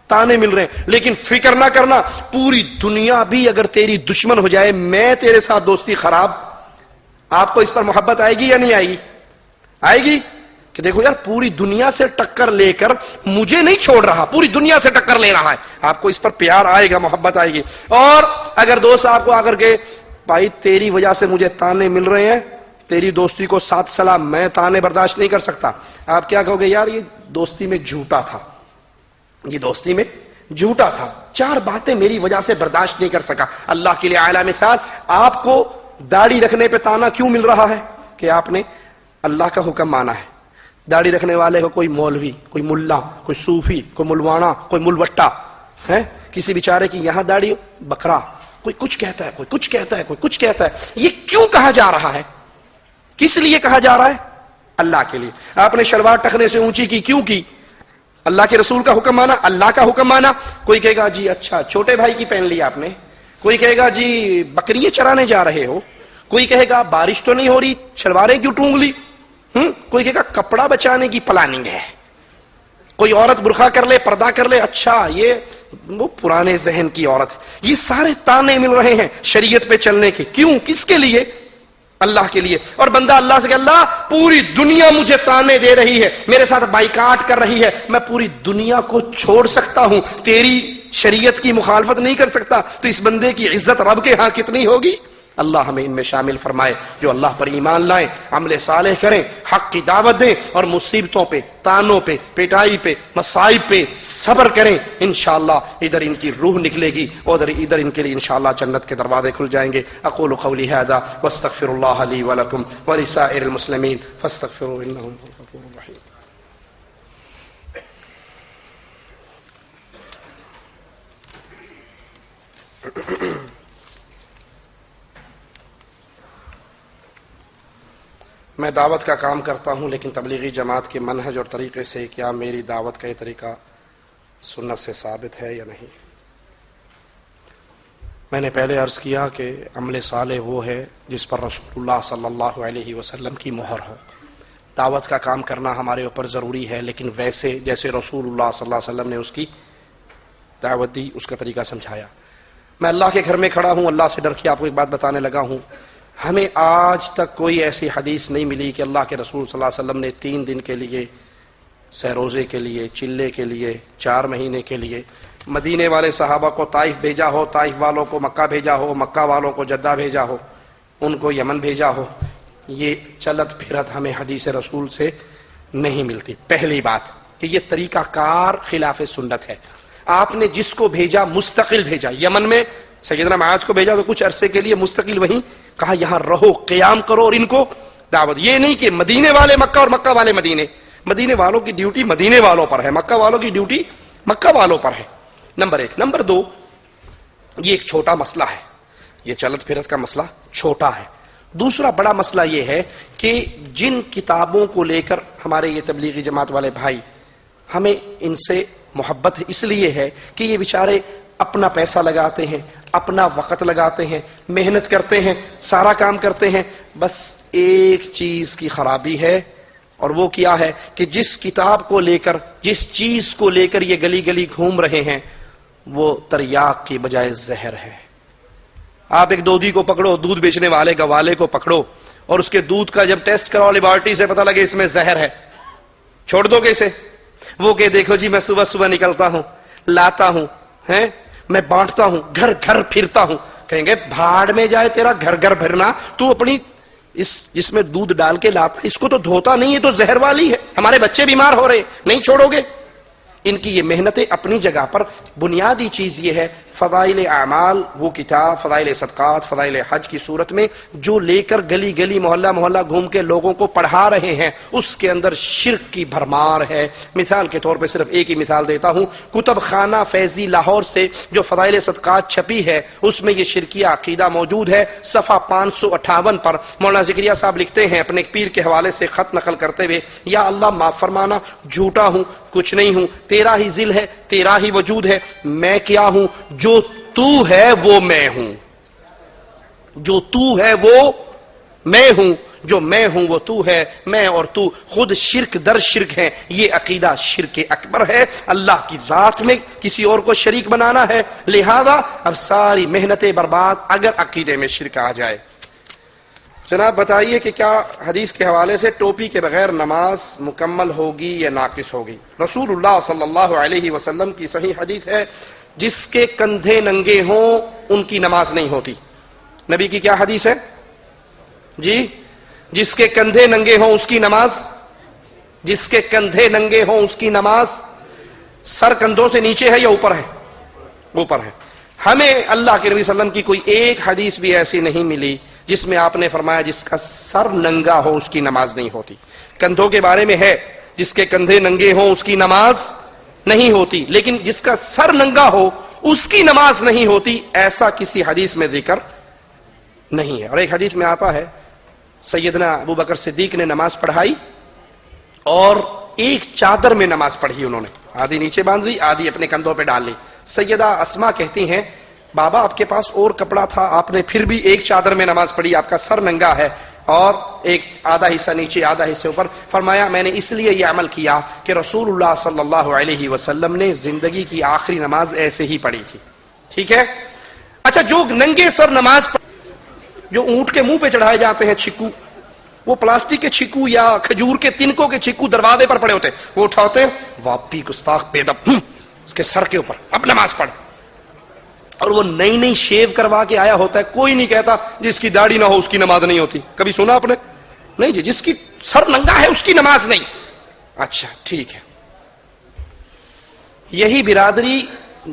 تانے مل رہے ہیں، لیکن فکر نہ کرنا، پوری دنیا بھی اگر تیری دشمن ہو جائے، میں تیرے ساتھ دوستی خراب. آپ کو اس پر محبت آئے گی یا نہیں آئے گی؟ آئے گی کہ دیکھو یار پوری دنیا سے ٹکر لے کر مجھے نہیں چھوڑ رہا، پوری دنیا سے ٹکر لے رہا ہے. آپ کو اس پر پیار آئے گا، محبت آئے گی. اور اگر دوست آپ کو آ کر کے بھائی تیری وجہ سے مجھے تانے مل رہے ہیں، تیری دوستی کو ساتھ سلام، میں تانے برداشت نہیں کر سکتا، آپ کیا کہو گے؟ یار یہ دوستی میں جھوٹا تھا، یہ دوستی میں جھوٹا تھا، 4 باتیں میری وجہ سے برداشت نہیں کر سکا. اللہ کے لیے اعلیٰ مثال، آپ کو داڑھی رکھنے پہ تانا کیوں مل رہا ہے؟ کہ آپ نے اللہ کا حکم مانا ہے. داڑھی رکھنے والے کو کوئی مولوی، کوئی ملا، کوئی صوفی، کوئی ملوانا، کوئی ملوٹا ہے، کسی بیچارے کی یہاں داڑھی بکرا، کوئی کچھ کہتا ہے، کوئی کچھ کہتا ہے، کوئی کچھ کہتا ہے. یہ کیوں کہا جا رہا ہے؟ کس لیے کہا جا رہا ہے؟ اللہ کے لیے. آپ نے شلوار ٹخنے سے اونچی کی، کیوں کی؟ اللہ کے رسول کا حکم مانا، اللہ کا حکم مانا. کوئی کہے گا جی اچھا چھوٹے بھائی کی پہن لی آپ نے، کوئی کہے گا جی بکریاں چرانے جا رہے ہو، کوئی کہے گا بارش تو نہیں ہو رہی شلواریں کیوں ٹونگ لی، کوئی کہے گا کپڑا بچانے کی پلاننگ ہے، کوئی عورت برقع کر لے، پردہ کر لے، اچھا یہ وہ پرانے ذہن کی عورت ہے. یہ سارے تانے مل رہے ہیں شریعت پہ چلنے کے. کیوں؟ کس کے لیے؟ اللہ کے لیے. اور بندہ اللہ سے کہ اللہ پوری دنیا مجھے تانے دے رہی ہے، میرے ساتھ بائیکاٹ کر رہی ہے، میں پوری دنیا کو چھوڑ سکتا ہوں، تیری شریعت کی مخالفت نہیں کر سکتا. تو اس بندے کی عزت رب کے ہاں کتنی ہوگی؟ اللہ ہمیں ان میں شامل فرمائے جو اللہ پر ایمان لائیں، عمل صالح کریں، حق کی دعوت دیں، اور مصیبتوں پہ، تانوں پہ، پٹائی پہ، مصائب پہ صبر کریں. انشاءاللہ ادھر ان کی روح نکلے گی اور ادھر ان کے لیے انشاءاللہ جنت کے دروازے کھل جائیں گے. اقول قولی ھذا واستغفر اللہ لی ولکم ولسائر المسلمین فاستغفروہ انہ هو الغفور الرحیم. میں دعوت کا کام کرتا ہوں، لیکن تبلیغی جماعت کے منہج اور طریقے سے کیا میری دعوت کا یہ طریقہ سنت سے ثابت ہے یا نہیں؟ میں نے پہلے عرض کیا کہ عمل صالح وہ ہے جس پر رسول اللہ صلی اللہ علیہ وسلم کی مہر ہو. دعوت کا کام کرنا ہمارے اوپر ضروری ہے، لیکن ویسے جیسے رسول اللہ صلی اللہ علیہ وسلم نے اس کی دعوت دی، اس کا طریقہ سمجھایا. میں اللہ کے گھر میں کھڑا ہوں، اللہ سے ڈر کے آپ کو ایک بات بتانے لگا ہوں. ہمیں آج تک کوئی ایسی حدیث نہیں ملی کہ اللہ کے رسول صلی اللہ علیہ وسلم نے 3 دن کے لیے، سہ روزے کے لیے، چلے کے لیے، 4 مہینے کے لیے مدینے والے صحابہ کو طائف بھیجا ہو، طائف والوں کو مکہ بھیجا ہو، مکہ والوں کو جدہ بھیجا ہو، ان کو یمن بھیجا ہو. یہ چلت پھرت ہمیں حدیث رسول سے نہیں ملتی. پہلی بات کہ یہ طریقہ کار خلاف سنت ہے. آپ نے جس کو بھیجا مستقل بھیجا. یمن میں سیدنا معاذ کو بھیجا تو کچھ عرصے کے لیے مستقل وہیں کہا یہاں رہو، قیام کرو اور ان کو دعوت. یہ نہیں کہ مدینے والے مکہ اور مکہ والے مدینے. مدینے والوں کی ڈیوٹی مدینے والوں پر ہے، مکہ والوں کی ڈیوٹی مکہ والوں پر ہے. نمبر 1. نمبر 2، یہ ایک چھوٹا مسئلہ ہے، یہ چلت پھرت کا مسئلہ چھوٹا ہے. دوسرا بڑا مسئلہ یہ ہے کہ جن کتابوں کو لے کر ہمارے یہ تبلیغی جماعت والے بھائی، ہمیں ان سے محبت اس لیے ہے کہ یہ بیچارے اپنا پیسہ لگاتے ہیں، اپنا وقت لگاتے ہیں، محنت کرتے ہیں، سارا کام کرتے ہیں. بس ایک چیز کی خرابی ہے، اور وہ کیا ہے کہ جس کتاب کو لے کر، جس چیز کو لے کر یہ گلی گلی گھوم رہے ہیں، وہ تریاق کی بجائے زہر ہے. آپ ایک دودھی کو پکڑو، دودھ بیچنے والے گوالے کو پکڑو، اور اس کے دودھ کا جب ٹیسٹ کراؤ لیبارٹری سے، پتہ لگے اس میں زہر ہے، چھوڑ دو گے اسے؟ وہ کہ دیکھو جی میں صبح صبح نکلتا ہوں، لاتا ہوں، میں بانٹتا ہوں، گھر گھر پھرتا ہوں. کہیں گے بھاڑ میں جائے تیرا گھر گھر پھرنا، تو اپنی جس میں دودھ ڈال کے لاتا اس کو تو دھوتا نہیں ہے، تو زہر والی ہے. ہمارے بچے بیمار ہو رہے، نہیں چھوڑو گے؟ ان کی یہ محنتیں اپنی جگہ پر. بنیادی چیز یہ ہے فضائل اعمال، وہ کتاب فضائل صدقات، فضائل حج کی صورت میں جو لے کر گلی گلی محلہ محلہ گھوم کے لوگوں کو پڑھا رہے ہیں، اس کے اندر شرک کی بھرمار ہے. مثال کے طور پہ صرف ایک ہی مثال دیتا ہوں. کتب خانہ فیضی لاہور سے جو فضائل صدقات چھپی ہے، اس میں یہ شرکیہ عقیدہ موجود ہے. صفحہ 558 پر مولانا زکریا صاحب لکھتے ہیں اپنے ایک پیر کے حوالے سے خط نقل کرتے ہوئے، یا اللہ معاف فرمانا، جھوٹا ہوں، کچھ نہیں ہوں، تیرا ہی ذل ہے، تیرا ہی وجود ہے. میں کیا ہوں؟ جو تو ہے وہ میں ہوں، جو تو ہے وہ میں ہوں. جو میں ہوں وہ تو ہے، میں اور تو خود شرک در شرک ہے، یہ عقیدہ شرک اکبر ہے، اللہ کی ذات میں کسی اور کو شریک بنانا ہے، لہذا اب ساری محنتیں برباد اگر عقیدے میں شرک آ جائے۔ جناب بتائیے کہ کیا حدیث کے حوالے سے ٹوپی کے بغیر نماز مکمل ہوگی یا ناقص ہوگی؟ رسول اللہ صلی اللہ علیہ وسلم کی صحیح حدیث ہے، جس کے کندھے ننگے ہوں ان کی نماز نہیں ہوتی۔ نبی کی کیا حدیث ہے جی؟ جس کے کندھے ننگے ہوں اس کی نماز، جس کے کندھے ننگے ہوں اس کی نماز، سر کندھوں سے نیچے ہے یا اوپر ہے؟ اوپر ہے۔ ہمیں اللہ کے نبی صلی اللہ علیہ وسلم کی کوئی ایک حدیث بھی ایسی نہیں ملی جس میں آپ نے فرمایا جس کا سر ننگا ہو اس کی نماز نہیں ہوتی۔ کندھوں کے بارے میں ہے، جس کے کندھے ننگے ہوں اس کی نماز نہیں ہوتی، لیکن جس کا سر ننگا ہو اس کی نماز نہیں ہوتی، ایسا کسی حدیث میں ذکر نہیں ہے۔ اور ایک حدیث میں آتا ہے سیدنا ابو بکر صدیق نے نماز پڑھائی اور ایک چادر میں نماز پڑھی، انہوں نے آدھی نیچے باندھ لی، آدھی اپنے کندھوں پہ ڈال لی۔ سیدہ اسما کہتی ہیں بابا آپ کے پاس اور کپڑا تھا، آپ نے پھر بھی ایک چادر میں نماز پڑھی، آپ کا سر ننگا ہے اور ایک آدھا حصہ نیچے آدھا حصہ اوپر۔ فرمایا میں نے اس لیے یہ عمل کیا کہ رسول اللہ صلی اللہ علیہ وسلم نے زندگی کی آخری نماز ایسے ہی پڑھی تھی۔ ٹھیک ہے؟ اچھا، جو ننگے سر نماز جو اونٹ کے منہ پہ چڑھائے جاتے ہیں چھکو، وہ پلاسٹک کے چھکو یا کھجور کے تنکوں کے چھکو دروازے پر پڑے ہوتے ہیں، وہ اٹھاتے ہیں، واپی گستاخ بے ادب، اس کے سر کے اوپر اب نماز پڑھ۔ اور وہ نئی نئی شیو کروا کے آیا ہوتا ہے، کوئی نہیں کہتا جس کی داڑھی نہ ہو اس کی نماز نہیں ہوتی۔ کبھی سنا آپ نے؟ نہیں جی، جس کی سر ننگا ہے اس کی نماز نہیں۔ اچھا ٹھیک ہے، یہی برادری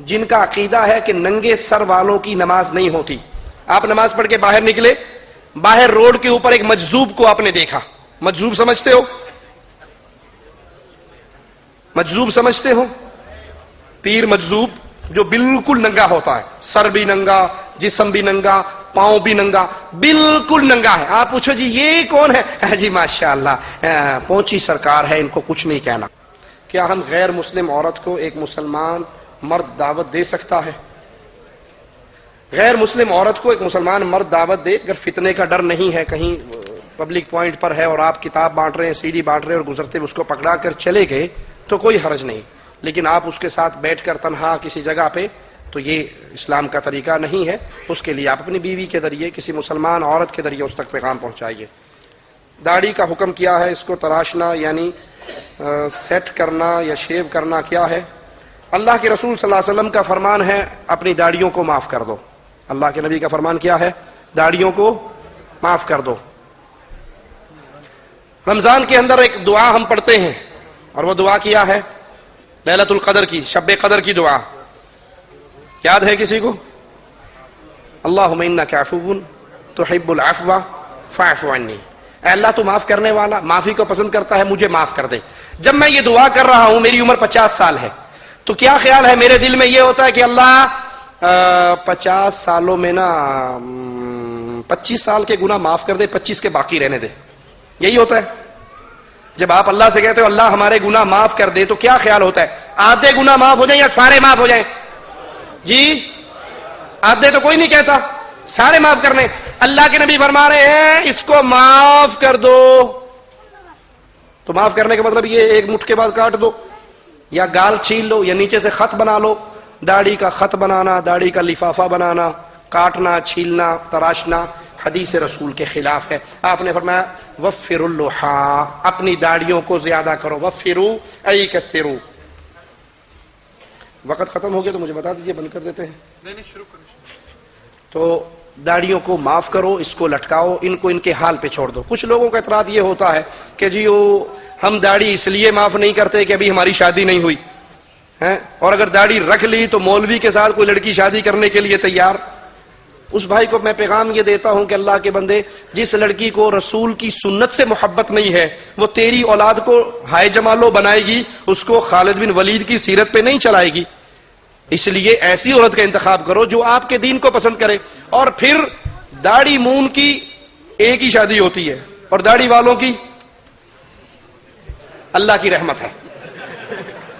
جن کا عقیدہ ہے کہ ننگے سر والوں کی نماز نہیں ہوتی، آپ نماز پڑھ کے باہر نکلے، باہر روڈ کے اوپر ایک مجذوب کو آپ نے دیکھا، مجذوب سمجھتے ہو؟ مجذوب سمجھتے ہو؟ پیر مجذوب جو بالکل ننگا ہوتا ہے، سر بھی ننگا، جسم بھی ننگا، پاؤں بھی ننگا، بالکل ننگا ہے۔ آپ پوچھو جی یہ کون ہے؟ جی ماشاءاللہ پہنچی سرکار ہے، ان کو کچھ نہیں کہنا۔ کیا ہم غیر مسلم عورت کو ایک مسلمان مرد دعوت دے سکتا ہے؟ غیر مسلم عورت کو ایک مسلمان مرد دعوت دے، اگر فتنے کا ڈر نہیں ہے، کہیں پبلک پوائنٹ پر ہے اور آپ کتاب بانٹ رہے ہیں، CD بانٹ رہے ہیں اور گزرتے اس کو پکڑا کر چلے گئے تو کوئی حرج نہیں، لیکن آپ اس کے ساتھ بیٹھ کر تنہا کسی جگہ پہ، تو یہ اسلام کا طریقہ نہیں ہے۔ اس کے لیے آپ اپنی بیوی کے ذریعے، کسی مسلمان عورت کے ذریعے اس تک پیغام پہنچائیے۔ داڑھی کا حکم کیا ہے؟ اس کو تراشنا یعنی سیٹ کرنا یا شیو کرنا کیا ہے؟ اللہ کے رسول صلی اللہ علیہ وسلم کا فرمان ہے اپنی داڑھیوں کو معاف کر دو۔ اللہ کے نبی کا فرمان کیا ہے؟ داڑھیوں کو معاف کر دو۔ رمضان کے اندر ایک دعا ہم پڑھتے ہیں اور وہ دعا کیا ہے؟ لیلۃ القدر کی، شب قدر کی دعا یاد ہے کسی کو؟ اللہم انک عفو تحب العفو فاعف عنی، اے اللہ تو معاف کرنے والا، معافی کو پسند کرتا ہے، مجھے معاف کر دے۔ جب میں یہ دعا کر رہا ہوں، میری عمر 50 سال ہے، تو کیا خیال ہے میرے دل میں یہ ہوتا ہے کہ اللہ 50 سالوں میں نا 25 سال کے گناہ معاف کر دے، 25 کے باقی رہنے دے، یہی ہوتا ہے؟ جب آپ اللہ سے کہتے ہو اللہ ہمارے گناہ معاف کر دے تو کیا خیال ہوتا ہے؟ آدھے گناہ معاف ہو جائیں یا سارے معاف ہو جائیں؟ جی آدھے تو کوئی نہیں کہتا، سارے معاف کرنے۔ اللہ کے نبی فرما رہے ہیں اس کو معاف کر دو، تو معاف کرنے کا مطلب یہ ایک مٹھ کے بعد کاٹ دو یا گال چھیل لو یا نیچے سے خط بنا لو۔ داڑھی کا خط بنانا، داڑھی کا لفافہ بنانا، کاٹنا، چھیلنا، تراشنا حدیث رسول کے خلاف ہے۔ آپ نے فرمایا وفروا اللحى، اپنی داڑھیوں کو زیادہ کرو، وفروا ای کثروا۔ وقت ختم ہو گیا تو مجھے بتا دیجئے، بند کر دیتے ہیں؟ نہیں شروع کریں۔ تو داڑھیوں کو معاف کرو، اس کو لٹکاؤ، ان کو ان کے حال پہ چھوڑ دو۔ کچھ لوگوں کا اعتراض یہ ہوتا ہے کہ جی ہم داڑھی اس لیے معاف نہیں کرتے کہ ابھی ہماری شادی نہیں ہوئی ہے، اور اگر داڑھی رکھ لی تو مولوی کے ساتھ کوئی لڑکی شادی کرنے کے لیے تیار۔ اس بھائی کو میں پیغام یہ دیتا ہوں کہ اللہ کے بندے، جس لڑکی کو رسول کی سنت سے محبت نہیں ہے وہ تیری اولاد کو ہائے جمالو بنائے گی، اس کو خالد بن ولید کی سیرت پہ نہیں چلائے گی۔ اس لیے ایسی عورت کا انتخاب کرو جو آپ کے دین کو پسند کرے۔ اور پھر داڑھی مون کی ایک ہی شادی ہوتی ہے اور داڑھی والوں کی اللہ کی رحمت ہے۔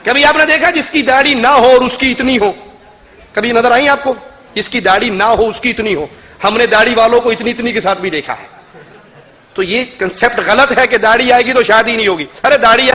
کبھی آپ نے دیکھا جس کی داڑھی نہ ہو اور اس کی اتنی ہو؟ کبھی نظر آئی آپ کو؟ جس کی داڑھی نہ ہو اس کی اتنی ہو۔ ہم نے داڑھی والوں کو اتنی اتنی کے ساتھ بھی دیکھا ہے۔ تو یہ کنسپٹ غلط ہے کہ داڑھی آئے گی تو شادی نہیں ہوگی. ارے داڑھی